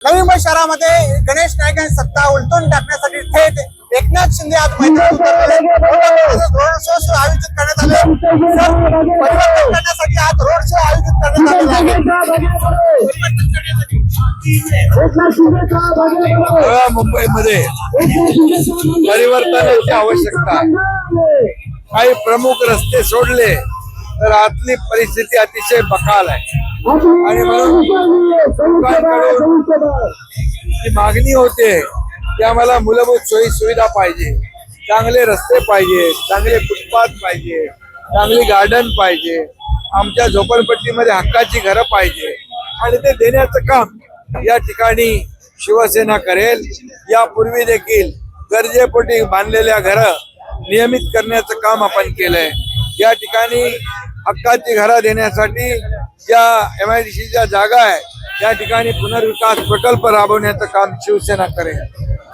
नवी मुंबई शहरामध्ये गणेश नाईक यांनी सत्ता उलटून टाकण्यासाठी थेट एकनाथ शिंदे आज मैदानात उतरलेले रोड शो आयोजित करण्यात आले। परिवर्तन करण्यासाठी आज रोड शो आयोजित करण्यात आले आहे। मुंबईमध्ये परिवर्तनाची आवश्यकता आहे। काही प्रमुख रस्ते सोडले तर आतली परिस्थिती अतिशय बकाल आहे आणि म्हणून जी मागणी होते की आम्हाला मूलभूत सोयी सुविधा पाहिजे, चांगले रस्ते पाहिजे, चांगले फुटपाथ पाहिजे, चांगली गार्डन पाहिजे, आमच्या झोपडपट्टीमध्ये हक्काची घरं पाहिजे आणि ते देण्याचं काम या ठिकाणी शिवसेना करेल। यापूर्वी देखील गरजेपोटी बांधलेल्या घरं नियमित करण्याचं काम आपण केलंय। या ठिकाणी हक्काची घरं देण्यासाठी ज्या MIDCच्या जागा आहे त्या ठिकाणी पुनर्विकास प्रकल्प राबवण्याचं काम शिवसेना करेल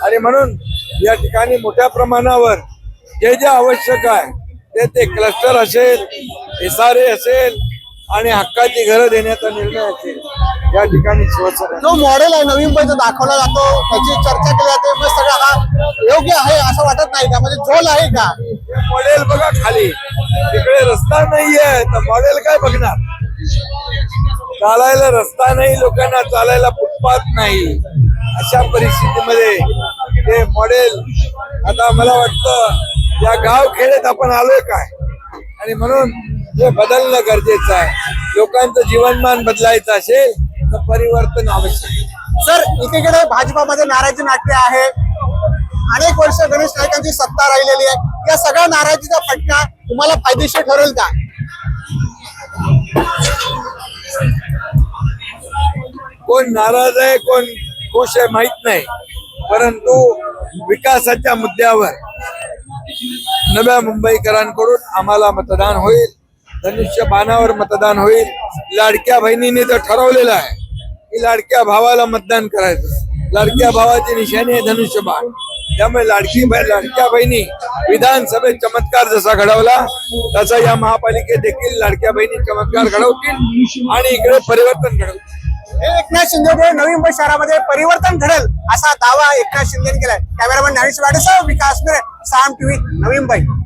आणि म्हणून या ठिकाणी मोठ्या प्रमाणावर जे जे आवश्यक आहे ते क्लस्टर असेल, SRA असेल आणि हक्काची घरं देण्याचा निर्णय असेल या ठिकाणी शिवसेना। जो मॉडेल आहे नवी मुंबईचा दाखवला जातो त्याची चर्चा केली जाते, मग सगळं हा योग्य आहे असं वाटत नाही का? म्हणजे झोल आहे का मॉडेल? बघा खाली तिकडे रस्ता नाहीये तर मॉडेल काय बघणार? चालायला रस्ता नाही, लोकांना चालायला फुटपाथ नाही, अशा परिस्थितीमध्ये ते मॉडेल आता मला वाटतं या गाव खेड्यात आपण आलोय काय आणि म्हणून हे बदलणं गरजेचं आहे। लोकांचं जीवनमान बदलायचं असेल तर परिवर्तन आवश्यक आहे। सर, एकीकडे भाजपामध्ये नाराजी नाट्य आहे, अनेक वर्ष गणेश नाईकांची सत्ता राहिलेली आहे, या सगळ्या नाराजीचा फटका तुम्हाला फायदेशीर ठरेल का? कोण नाराज आहे कोण खुश आहे माहित नाही, परंतु विकासाच्या मुद्द्यावर नव्या मुंबईकरांकडून आम्हाला मतदान होईल, धनुष्यबाणावर मतदान होईल। लाडक्या बहिणीने तर ठरवलेलं आहे की लाडक्या भावाला मतदान करायचं, लाडक्या भावाची निशाणी आहे धनुष्यबाण। त्यामुळे लाडक्या बहिणी विधानसभेत चमत्कार जसा घडवला तसा या महापालिकेत देखील लाडक्या बहिणी चमत्कार घडवतील आणि इकडे परिवर्तन घडवतील। एकनाथ शिंदे नवी मुंबई शहरामध्ये परिवर्तन घडेल असा दावा एकनाथ शिंदेने केलाय। कॅमेरामॅन ज्ञानेश वाडेसह विकास मिरे, साम TV, नवी मुंबई।